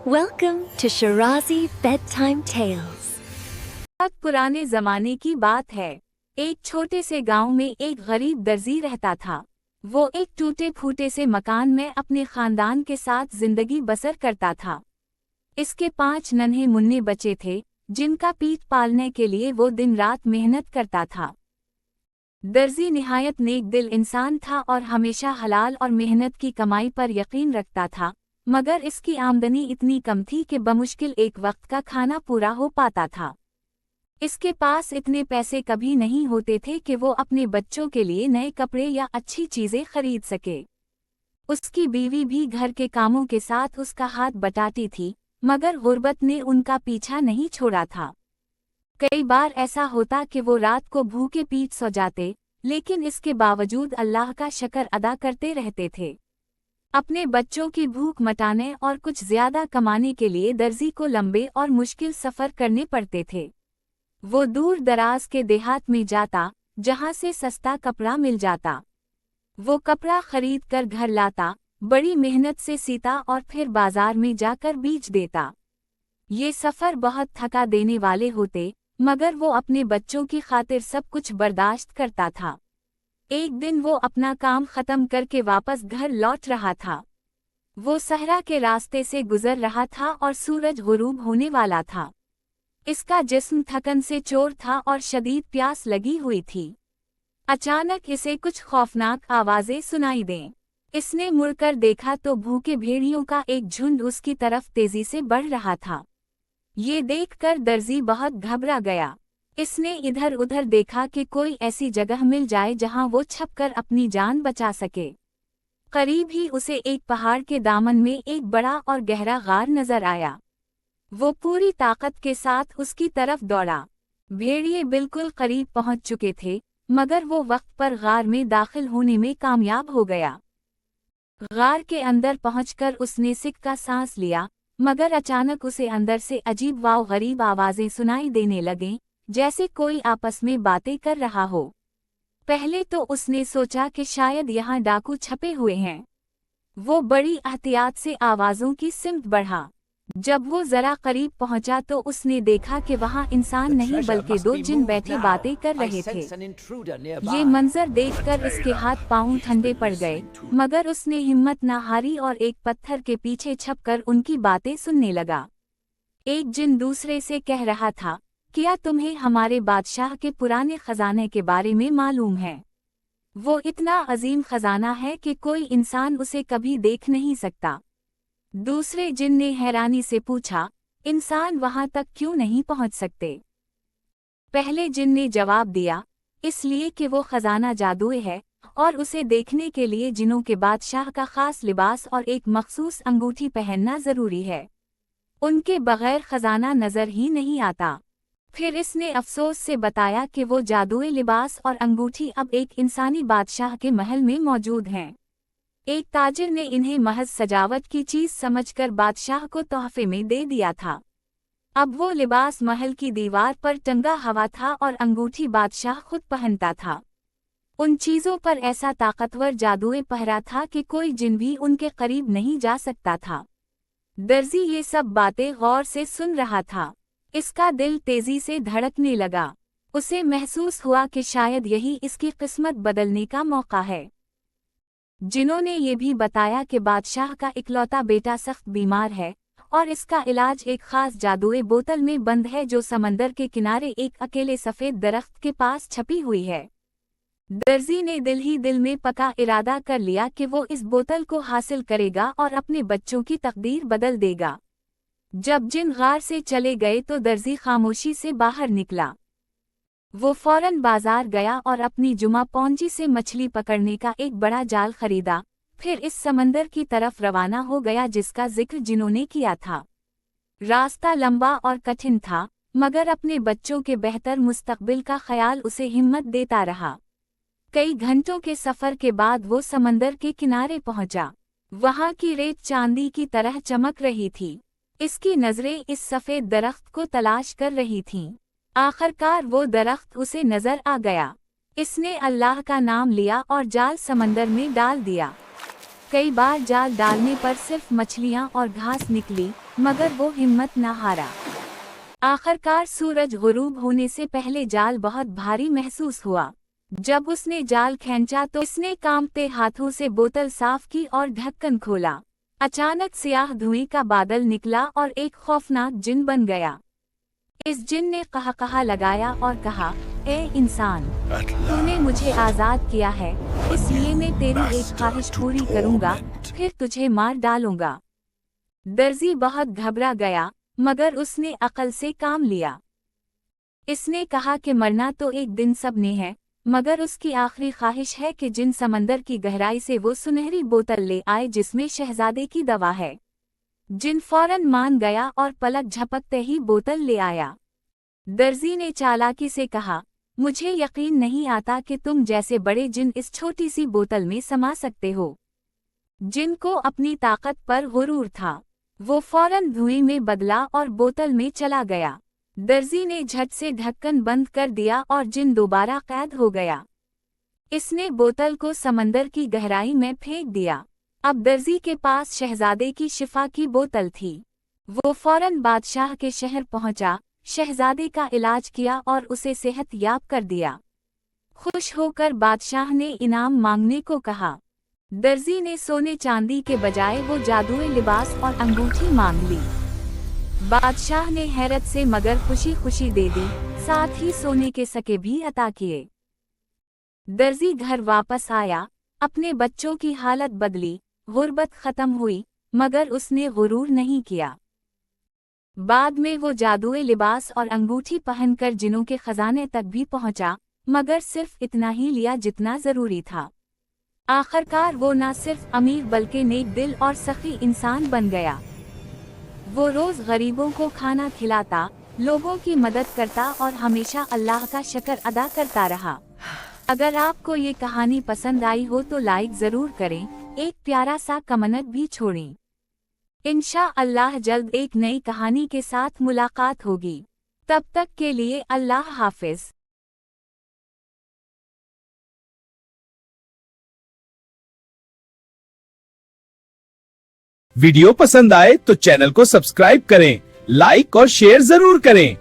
Welcome to Shirazi Bedtime Tales. बहुत पुराने जमाने की बात है। एक छोटे से गांव में एक गरीब दर्जी रहता था। वो एक टूटे फूटे से मकान में अपने खानदान के साथ जिंदगी बसर करता था। इसके 5 नन्हे मुन्ने बच्चे थे, जिनका पेट पालने के लिए वो दिन रात मेहनत करता था। दर्जी निहायत नेक दिल इंसान था और हमेशा हलाल और मेहनत की कमाई पर यकीन रखता था, मगर इसकी आमदनी इतनी कम थी कि बमुश्किल एक वक्त का खाना पूरा हो पाता था। इसके पास इतने पैसे कभी नहीं होते थे कि वो अपने बच्चों के लिए नए कपड़े या अच्छी चीजें खरीद सके। उसकी बीवी भी घर के कामों के साथ उसका हाथ बटाती थी, मगर गुर्बत ने उनका पीछा नहीं छोड़ा था। कई बार ऐसा होता कि वो रात को भूखे पीट सो जाते, लेकिन इसके बावजूद अल्लाह का शुक्र अदा करते रहते थे। अपने बच्चों की भूख मिटाने और कुछ ज्यादा कमाने के लिए दर्जी को लंबे और मुश्किल सफ़र करने पड़ते थे। वो दूर दराज के देहात में जाता, जहां से सस्ता कपड़ा मिल जाता। वो कपड़ा खरीद कर घर लाता, बड़ी मेहनत से सीता और फिर बाजार में जाकर बेच देता। ये सफ़र बहुत थका देने वाले होते, मगर वो अपने बच्चों की खातिर सब कुछ बर्दाश्त करता था। एक दिन वो अपना काम खत्म करके वापस घर लौट रहा था। वो सहरा के रास्ते से गुजर रहा था और सूरज गुरूब होने वाला था। इसका जिस्म थकन से चोर था और शदीद प्यास लगी हुई थी। अचानक इसे कुछ खौफनाक आवाजें सुनाई दें। इसने मुड़कर देखा तो भूखे भेड़ियों का एक झुंड उसकी तरफ तेजी से बढ़ रहा था। ये देखकर दर्जी बहुत घबरा गया। इसने इधर उधर देखा कि कोई ऐसी जगह मिल जाए जहां वो छुपकर अपनी जान बचा सके। करीब ही उसे एक पहाड़ के दामन में एक बड़ा और गहरा गार नजर आया। वो पूरी ताकत के साथ उसकी तरफ दौड़ा। भेड़िए बिल्कुल करीब पहुंच चुके थे, मगर वो वक्त पर गार में दाखिल होने में कामयाब हो गया। गार के अंदर पहुंचकर उसने सिक्का सांस लिया, मगर अचानक उसे अंदर से अजीब व गरीब आवाजें सुनाई देने लगीं, जैसे कोई आपस में बातें कर रहा हो। पहले तो उसने सोचा कि शायद यहाँ डाकू छपे हुए हैं। वो बड़ी एहतियात से आवाज़ों की सिमत बढ़ा। जब वो जरा करीब पहुंचा तो उसने देखा कि वहाँ इंसान नहीं बल्कि 2 जिन बैठे बातें कर रहे थे। ये मंजर देखकर इसके हाथ पांव ठंडे पड़ गए, मगर उसने हिम्मत न हारी और एक पत्थर के पीछे छुपकर उनकी बातें सुनने लगा। एक जिन दूसरे से कह रहा था, क्या तुम्हें हमारे बादशाह के पुराने खजाने के बारे में मालूम है? वो इतना अजीम खजाना है कि कोई इंसान उसे कभी देख नहीं सकता। दूसरे जिन ने हैरानी से पूछा, इंसान वहां तक क्यों नहीं पहुंच सकते? पहले जिन ने जवाब दिया, इसलिए कि वो खजाना जादुई है और उसे देखने के लिए जिनों के बादशाह का खास लिबास और एक मखसूस अंगूठी पहनना जरूरी है। उनके बगैर खजाना नजर ही नहीं आता। फिर इसने अफसोस से बताया कि वो जादुई लिबास और अंगूठी अब एक इंसानी बादशाह के महल में मौजूद हैं। एक ताजिर ने इन्हें महज सजावट की चीज समझकर बादशाह को तोहफे में दे दिया था। अब वो लिबास महल की दीवार पर टंगा हुआ था और अंगूठी बादशाह खुद पहनता था। उन चीजों पर ऐसा ताकतवर जादुई पहरा था कि कोई जिन भी उनके करीब नहीं जा सकता था। दर्जी ये सब बातें गौर से सुन रहा था। इसका दिल तेजी से धड़कने लगा। उसे महसूस हुआ कि शायद यही इसकी किस्मत बदलने का मौका है। जिन्होंने ये भी बताया कि बादशाह का इकलौता बेटा सख्त बीमार है और इसका इलाज एक खास जादुई बोतल में बंद है जो समंदर के किनारे एक अकेले सफ़ेद दरख्त के पास छपी हुई है। दर्जी ने दिल ही दिल में पक्का इरादा कर लिया कि वो इस बोतल को हासिल करेगा और अपने बच्चों की तकदीर बदल देगा। जब जिन गार से चले गए तो दर्जी खामोशी से बाहर निकला। वो फौरन बाजार गया और अपनी जुमा पौंजी से मछली पकड़ने का एक बड़ा जाल खरीदा, फिर इस समंदर की तरफ रवाना हो गया जिसका जिक्र जिन्होंने किया था। रास्ता लंबा और कठिन था, मगर अपने बच्चों के बेहतर मुस्तकबिल का ख्याल उसे हिम्मत देता रहा। कई घंटों के सफ़र के बाद वो समंदर के किनारे पहुंचा। वहां की रेत चांदी की तरह चमक रही थी। इसकी नज़रें इस सफ़ेद दरख्त को तलाश कर रही थीं। आखिरकार वो दरख्त उसे नजर आ गया। इसने अल्लाह का नाम लिया और जाल समंदर में डाल दिया। कई बार जाल डालने पर सिर्फ मछलियां और घास निकली, मगर वो हिम्मत न हारा। आखिरकार सूरज गुरूब होने से पहले जाल बहुत भारी महसूस हुआ। जब उसने जाल खींचा तो उसने कांपते हाथों से बोतल साफ की और ढक्कन खोला। अचानक सियाह धुएं का बादल निकला और एक खौफनाक जिन बन गया। इस जिन ने कहा लगाया और कहा, ए इंसान, तूने मुझे आजाद किया है, इसलिए मैं तेरी एक ख्वाहिश पूरी करूंगा, फिर तुझे मार डालूंगा। दर्जी बहुत घबरा गया, मगर उसने अक्ल से काम लिया। इसने कहा कि मरना तो एक दिन सबने है, मगर उसकी आखिरी ख्वाहिश है कि जिन समंदर की गहराई से वो सुनहरी बोतल ले आए जिसमें शहजादे की दवा है। जिन फौरन मान गया और पलक झपकते ही बोतल ले आया। दर्जी ने चालाकी से कहा, मुझे यकीन नहीं आता कि तुम जैसे बड़े जिन इस छोटी सी बोतल में समा सकते हो। जिन को अपनी ताकत पर गुरूर था। वो फौरन धुएं में बदला और बोतल में चला गया। दर्जी ने झट से ढक्कन बंद कर दिया और जिन दोबारा कैद हो गया। इसने बोतल को समंदर की गहराई में फेंक दिया। अब दर्जी के पास शहजादे की शिफा की बोतल थी। वो फौरन बादशाह के शहर पहुंचा, शहजादे का इलाज किया और उसे सेहत याब कर दिया। खुश होकर बादशाह ने इनाम मांगने को कहा। दर्जी ने सोने चांदी के बजाय वो जादुई लिबास और अंगूठी मांग ली। बादशाह ने हैरत से मगर खुशी खुशी दे दी, साथ ही सोने के सके भी अता किए। दर्जी घर वापस आया, अपने बच्चों की हालत बदली, गुर्बत खत्म हुई, मगर उसने गुरूर नहीं किया। बाद में वो जादुई लिबास और अंगूठी पहनकर जिनों के खजाने तक भी पहुंचा, मगर सिर्फ इतना ही लिया जितना जरूरी था। आखिरकार वो न सिर्फ अमीर बल्कि नेक दिल और सखी इंसान बन गया। वो रोज गरीबों को खाना खिलाता, लोगों की मदद करता और हमेशा अल्लाह का शुक्र अदा करता रहा। अगर आपको ये कहानी पसंद आई हो तो लाइक जरूर करें, एक प्यारा सा कमेंट भी छोड़ें। इंशाअल्लाह जल्द एक नई कहानी के साथ मुलाकात होगी। तब तक के लिए अल्लाह हाफिज। वीडियो पसंद आए तो चैनल को सब्सक्राइब करें, लाइक और शेयर जरूर करें